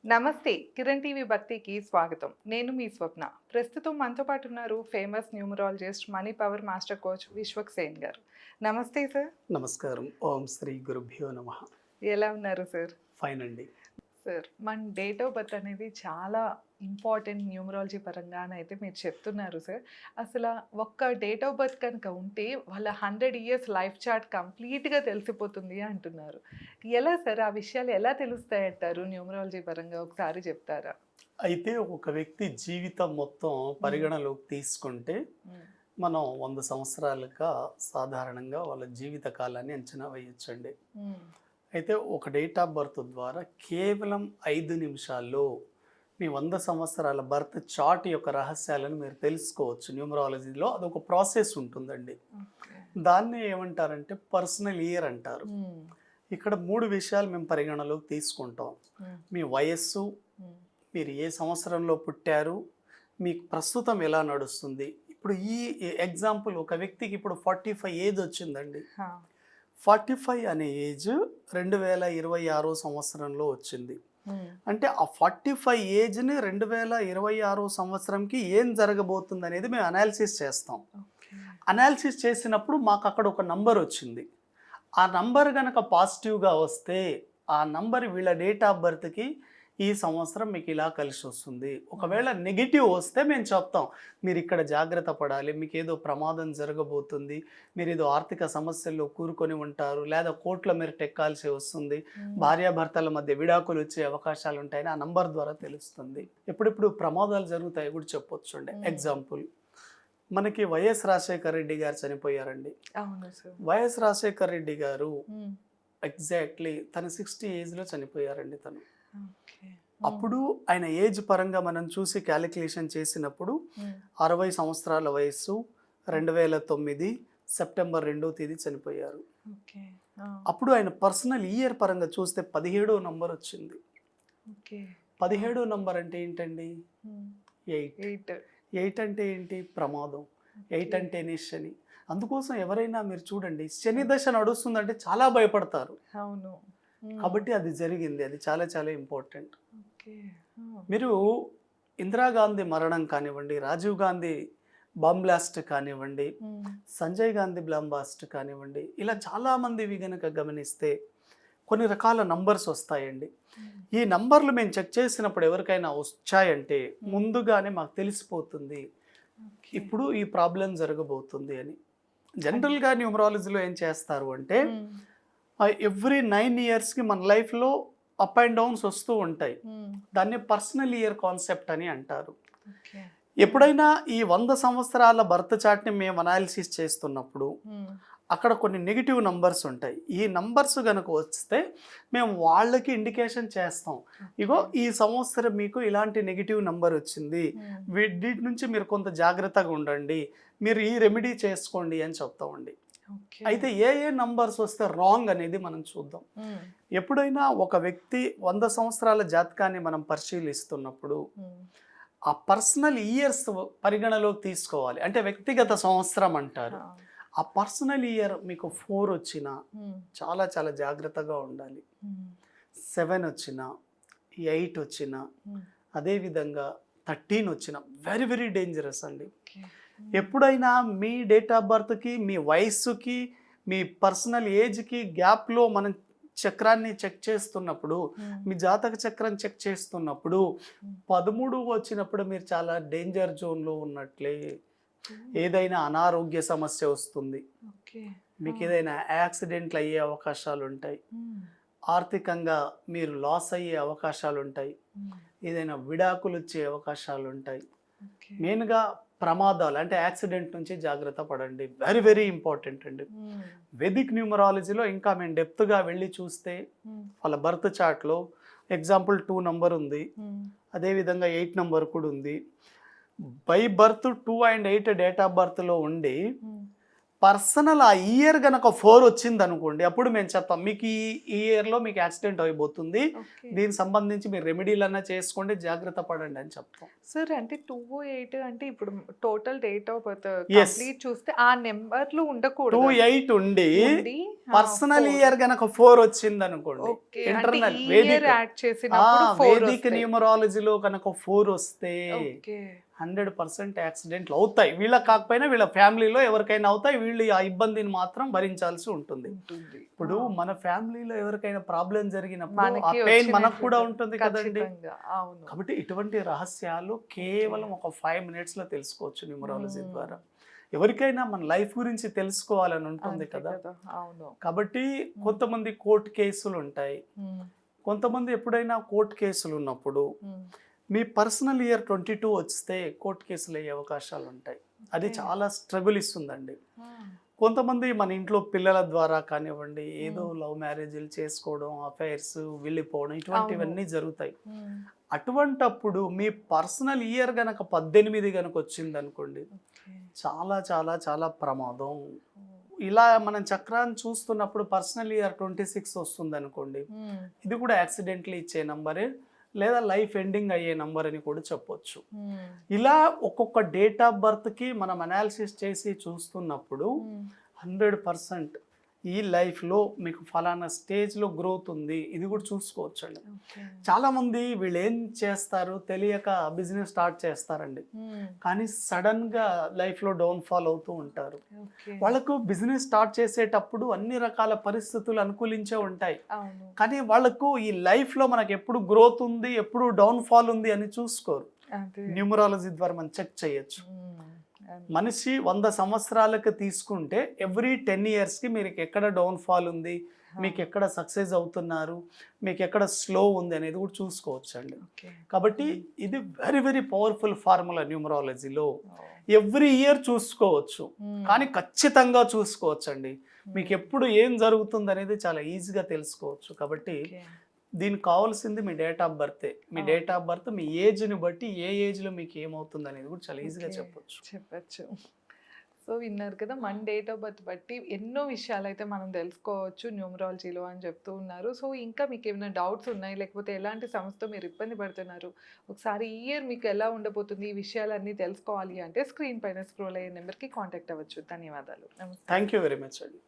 నమస్తే. కిరణ్ టీవీ భక్తికి స్వాగతం. నేను మీ స్వప్న. ప్రస్తుతం మనతో పాటు ఉన్నారు famous numerologist, money power master coach Vishwak Sen గారు. నమస్తే సార్. నమస్కారం. ఓం శ్రీ గురుభ్యో నమః. ఎలా ఉన్నారు సార్? ఫైన్ అండి. సార్, మన డేట్ ఆఫ్ బర్త్ అనేది చాలా ఇంపార్టెంట్ న్యూమరాలజీ పరంగా అని అయితే మీరు చెప్తున్నారు సార్. అసలు ఒక్క డేట్ ఆఫ్ బర్త్ కనుక ఉంటే వాళ్ళ 100 ఇయర్స్ లైఫ్ చార్ట్ కంప్లీట్‌గా తెలిసిపోతుంది అంటున్నారు. ఎలా సార్? ఆ విషయాలు ఎలా తెలుస్తాయంటారు న్యూమరాలజీ పరంగా? ఒకసారి చెప్తారా? అయితే ఒక వ్యక్తి జీవితం మొత్తం పరిగణలోకి తీసుకుంటే హ్మ్. మనం 100 సంవత్సరాలుగా సాధారణంగా వాళ్ళ జీవిత కాలాన్ని అంచనా వేయొచ్చండి. హ్మ్. అయితే ఒక డేట్ ఆఫ్ బర్త్ ద్వారా కేవలం 5 నిమిషాల్లో మీ 100 సంవత్సరాల బర్త్ చార్ట్ యొక్క రహస్యాలను మీరు తెలుసుకోవచ్చు. న్యూమరాలజీలో అదొక ప్రాసెస్ ఉంటుందండి. ఓకే. దాన్ని ఏమంటారంటే పర్సనల్ ఇయర్ అంటారు. హ్మ్. ఇక్కడ 3 విషయాలు మేము పరిగణలోకి తీసుకుంటాం. హ్మ్. మీ వయస్సు, హ్మ్. మీరు ఏ సంవత్సరంలో పుట్టారు, మీకు ప్రస్తుతం ఎలా నడుస్తుంది. ఇప్పుడు ఈ ఎగ్జాంపుల్ ఒక వ్యక్తికి ఇప్పుడు 45 ఏజ్ వచ్చిందండి. హా! 45 అనే ఏజ్ 2026 సంవత్సరంలో వచ్చింది. హ్మ్. అంటే ఆ 45 ఏజ్‌ని 2026 సంవత్సరంకి ఏం జరగబోతుందనేది మేము అనాలిసిస్ చేస్తాం. ఓకే. అనాలిసిస్ చేసినప్పుడు మాకు అక్కడ ఒక నంబర్ వచ్చింది. ఆ నంబర్ గనక పాజిటివ్‌గా వస్తే, ఆ నంబర్ వీళ్ళ డేట్ ఆఫ్ బర్త్‌కి ఈ సంవత్సరం మీకు ఇలా కలిసి వస్తుంది. ఒకవేళ నెగెటివ్ వస్తే మేము చెప్తాం. మీరు ఇక్కడ జాగ్రత్త పడాలి. మీకేదో ప్రమాదం జరగబోతుంది. మీరేదో ఆర్థిక సమస్యల్లో కూరుకొని ఉంటారు. లేదా కోర్ట్‌లో మీరు టెక్కాల్సి వస్తుంది. హ్మ్. భార్యాభర్తల మధ్య విడాకులు వచ్చే అవకాశాలు ఉంటాయని ఆ నంబర్ ద్వారా తెలుస్తుంది. ఎప్పుడెప్పుడు ప్రమాదాలు జరుగుతాయో కూడా చెప్పొచ్చండి. ఎగ్జాంపుల్ మనకి వైఎస్ రాజశేఖర రెడ్డి గారు చనిపోయారండి. అవును సార్. వైఎస్ రాజశేఖర రెడ్డి గారు హ్మ్. ఎగ్జాక్ట్లీ తన 60 ఏజ్‌లో చనిపోయారండి తను. ఓకే. అప్పుడు ఆయన ఏజ్ పరంగా మనం చూసి క్యాలిక్యులేషన్ చేసినప్పుడు హ్మ్. 60 సంవత్సరాల వయస్సు, 2009 సెప్టెంబర్ 2వ తేదీ చనిపోయారు. ఓకే. ఆ! అప్పుడు ఆయన పర్సనల్ ఇయర్ పరంగా చూస్తే 17వ నంబర్ వచ్చింది. ఓకే. 17వ నంబర్ అంటే ఏంటండి? హ్మ్. 8. 8. 8 అంటే ఏంటి? ప్రమాదం. 8 ఓకే. అంటేనే శని. అందుకోసం ఎవరైనా మీరు చూడండి, శని దశ నడుస్తుందంటే చాలా భయపడతారు. అవును. హ్మ్. కాబట్టి అది జరిగింది. అది చాలా చాలా ఇంపార్టెంట్. ఓకే. ఆ! మీరు ఇందిరాగాంధీ మరణం కానివ్వండి, రాజీవ్ గాంధీ బాంబ్ బ్లాస్ట్ కానివ్వండి, హ్మ్. సంజయ్ గాంధీ బాంబ్ బ్లాస్ట్ కానివ్వండి, ఇలా చాలామందివి గనక గమనిస్తే కొన్ని రకాల నంబర్స్ వస్తాయండి. హ్మ్. ఈ నంబర్లు మేము చెక్ చేసినప్పుడు ఎవరికైనా వచ్చాయంటే ముందుగానే మాకు తెలిసిపోతుంది. ఓకే. ఇప్పుడు ఈ ప్రాబ్లం జరగబోతుంది అని. జనరల్‌గా న్యూమరాలజీలో ఏం చేస్తారు అంటే హ్మ్. ఎవ్రీ 9 ఇయర్స్‌కి మన లైఫ్‌లో అప్ అండ్ డౌన్స్ వస్తూ ఉంటాయి. హ్మ్. దాన్ని పర్సనల్ ఇయర్ కాన్సెప్ట్ అని అంటారు. ఓకే. ఎప్పుడైనా ఈ 100 సంవత్సరాల బర్త్ చార్ట్‌ని మేము అనాలిసిస్ చేస్తున్నప్పుడు హ్మ్. అక్కడ కొన్ని నెగెటివ్ నంబర్స్ ఉంటాయి. ఈ నంబర్స్ గనుక వస్తే మేము వాళ్ళకి ఇండికేషన్ చేస్తాం. ఇగో ఈ సంవత్సరం మీకు ఇలాంటి నెగెటివ్ నంబర్ వచ్చింది. హ్మ్. వీటి నుంచి మీరు కొంత జాగ్రత్తగా ఉండండి. మీరు ఈ రెమెడీ చేసుకోండి అని చెప్తామండి. ఓకే. అయితే ఏ ఏ నంబర్స్ వస్తే రాంగ్ అనేది మనం చూద్దాం. హ్మ్. ఎప్పుడైనా ఒక వ్యక్తి 100 సంవత్సరాల జాతకాన్ని మనం పరిశీలిస్తున్నప్పుడు హ్మ్. ఆ పర్సనల్ ఇయర్స్ పరిగణలోకి తీసుకోవాలి. అంటే వ్యక్తిగత సంవత్సరం అంటారు. ఆ! ఆ పర్సనల్ ఇయర్ మీకు 4 వచ్చినా హ్మ్. చాలా చాలా జాగ్రత్తగా ఉండాలి. హ్మ్. 7 వచ్చినా, 8 వచ్చినా, హ్మ్. అదేవిధంగా 13 వచ్చినా వెరీ వెరీ డేంజరస్ అండి. ఓకే. ఎప్పుడైనా మీ డేట్ ఆఫ్ బర్త్‌కి, మీ వయస్సుకి, మీ పర్సనల్ ఏజ్‌కి గ్యాప్‌లో మనం చక్రాన్ని చెక్ చేస్తున్నప్పుడు, హ్మ్. మీ జాతక చక్రం చెక్ చేస్తున్నప్పుడు హ్మ్. 13 వచ్చినప్పుడు మీరు చాలా డేంజర్ జోన్‌లో ఉన్నట్లే. ఓహ్! ఏదైనా అనారోగ్య సమస్య వస్తుంది. ఓకే. ఆ! మీకేదైనా యాక్సిడెంట్లు అయ్యే అవకాశాలుంటాయి. హ్మ్. ఆర్థికంగా మీరు లాస్ అయ్యే అవకాశాలుంటాయి. హ్మ్. ఏదైనా విడాకులొచ్చే అవకాశాలుంటాయి. ఓకే. మెయిన్‌గా ప్రమాదాలు అంటే యాక్సిడెంట్ నుంచి జాగ్రత్త పడండి. వెరీ వెరీ ఇంపార్టెంట్ అండి. హ్మ్. వేదిక్ న్యూమరాలజీలో ఇంకా మేము డెప్త్‌గా వెళ్లి చూస్తే హ్మ్. వాళ్ళ బర్త్ చార్ట్‌లో ఎగ్జాంపుల్ 2 నంబర్ ఉంది. హ్మ్. అదేవిధంగా 8 నంబర్ కూడా ఉంది. By birth 2 and 8 date of బర్త్‌లో ఉండి హ్మ్. పర్సనల్ ఆ ఇయర్ గనక 4 వచ్చింది అనుకోండి, అప్పుడు మేము చెప్తాం మీకు ఈ ఇయర్లో మీకు యాక్సిడెంట్ అయిపోతుంది, ఓకే. దీనికి సంబంధించి మీరు రెమెడీలన్నా చేసుకోండి, జాగ్రత్త పడండి అని చెప్తాం. సార్ అంటే 2, 8 అంటే ఇప్పుడు total date of birth Yes. Complete చూస్తే ఆ నెంబర్‌లు 2, ఉండకూడదు. 8 ఉండి ఉండి పర్సనల్ 4. ఇయర్ గనక 4 వచ్చింది అనుకోండి, ఓకే. అంటే ఇంటర్నల్ ఈ ఇయర్ వేదిక్ యాడ్ చేసినప్పుడు 4 వేదిక్ వస్తాయి. న్యూమరాలజీలో కనుక 4 వస్తే ఓకే. 100% యాక్సిడెంట్లు అవుతాయి. వీళ్ళకి కాకపోయినా వీళ్ళ ఫ్యామిలీలో ఎవరికైనా అవుతాయి. వీళ్ళు ఆ ఇబ్బందిని మాత్రం భరించాల్సి ఉంటుంది. ఉంటుంది. ఇప్పుడు మన ఫ్యామిలీలో ఎవరికైనా ప్రాబ్లం జరిగినప్పుడు ఆ మనకి పెయిన్ మనకు కూడా వచ్చినట్టు ఉంటుంది కదండి. ఖచ్చితంగా. అవును. కాబట్టి ఇటువంటి రహస్యాలు కేవలం ఒక 5 మినిట్స్లో తెలుసుకోవచ్చు న్యూమరాలజీ ద్వారా. ఎవరికైనా మన లైఫ్ గురించి తెలుసుకోవాలని ఉంటుంది అంతే కదా. కదా. అవును. కాబట్టి కొంతమంది కోర్టు కేసులు ఉంటాయి. హ్మ్. కొంతమంది ఎప్పుడైనా కోర్టు కేసులు ఉన్నప్పుడు హ్మ్. మీ పర్సనల్ ఇయర్ 22 వస్తే కోర్టు కేసులు అయ్యే అవకాశాలు ఉంటాయి. అది Okay. చాలా స్ట్రగుల్ ఇస్తుందండి. హ్మ్. కొంతమంది మన ఇంట్లో పిల్లల ద్వారా కానివ్వండి, ఏదో లవ్ మ్యారేజ్లు చేసుకోవడం, అఫైర్స్ వెళ్ళిపోవడం, ఇటువంటివన్నీ జరుగుతాయి. హ్మ్. అటువంటప్పుడు మీ పర్సనల్ ఇయర్ గనక 18 గనక వచ్చింది అనుకోండి, ఓకే. చాలా చాలా చాలా ప్రమాదం. హ్మ్. ఇలా మనం చక్రాన్ని చూస్తున్నప్పుడు పర్సనల్ ఇయర్ 26 వస్తుంది అనుకోండి, హ్మ్. ఇది కూడా యాక్సిడెంట్లీ ఇచ్చే నంబరే, లేదా లైఫ్ ఎండింగ్ అయ్యే నంబర్ అని కూడా చెప్పొచ్చు. హ్మ్. ఇలా ఒక్కొక్క డేట్ ఆఫ్ బర్త్కి మనం అనాలిసిస్ చేసి చూస్తున్నప్పుడు హ్మ్. 100% ఈ లైఫ్లో మీకు ఫలానా స్టేజ్లో గ్రోత్ ఉంది, ఇది కూడా చూసుకోవచ్చండి. ఓకే. చాలామంది వీళ్ళు ఏం చేస్తారు తెలియక బిజినెస్ స్టార్ట్ చేస్తారండి, హ్మ్. కానీ సడన్గా లైఫ్లో డౌన్ఫాల్ అవుతూ ఉంటారు. ఓకే. వాళ్ళకు బిజినెస్ స్టార్ట్ చేసేటప్పుడు అన్ని రకాల పరిస్థితులు అనుకూలించే ఉంటాయి, అవును. కానీ వాళ్ళకు ఈ లైఫ్లో మనకు ఎప్పుడు గ్రోత్ ఉంది, ఎప్పుడు డౌన్ఫాల్ ఉంది అని చూసుకోరు. అదే. న్యూమరాలజీ ద్వారా మనం చెక్ చేయొచ్చు. హ్మ్. అదే. మనిషి 100 సంవత్సరాలకు తీసుకుంటే ఎవ్రీ 10 ఇయర్స్కి మీరు ఎక్కడ డౌన్ఫాల్ ఉంది, మీకు ఎక్కడ సక్సెస్ అవుతున్నారు, మీకు ఎక్కడ స్లో ఉంది అనేది కూడా చూసుకోవచ్చు అండి. ఓకే. కాబట్టి ఇది వెరీ వెరీ పవర్ఫుల్ ఫార్ములా న్యూమరాలజీలో. ఓహ్! ఎవ్రీ ఇయర్ చూసుకోవచ్చు, హ్మ్. కానీ ఖచ్చితంగా చూసుకోవచ్చు అండి. మీకు హ్మ్. ఎప్పుడు ఏం జరుగుతుంది అనేది చాలా ఈజీగా తెలుసుకోవచ్చు. కాబట్టి ఓకే. దీనికి కావాల్సింది మీ డేట్ ఆఫ్ బర్తే. మీ అవును. డేట్ ఆఫ్ బర్త్ మీ ఏజ్ని బట్టి ఏ ఏజ్లో మీకు ఏమవుతుంది అనేది కూడా చాలా ఈజీగా ఓకే. చెప్పొచ్చు. చెప్పచ్చు. సో విన్నారు కదా, మన డేట్ ఆఫ్ బర్త్ బట్టి ఎన్నో విషయాలైతే మనం తెలుసుకోవచ్చు న్యూమరాలజీలో అని చెప్తూ ఉన్నారు. సో ఇంకా మీకు ఏమైనా డౌట్స్ ఉన్నాయి, లేకపోతే ఎలాంటి సమస్యతో మీరు ఇబ్బంది పడుతున్నారు, ఒకసారి ఈ ఇయర్ మీకు ఎలా ఉండబోతుంది, ఈ విషయాలన్నీ తెలుసుకోవాలి అంటే స్క్రీన్ పైన స్క్రోల్ అయ్యే నెంబర్కి కాంటాక్ట్ అవ్వచ్చు. ధన్యవాదాలు. నమస్తే. థ్యాంక్ యూ వెరీ మచ్ అండి.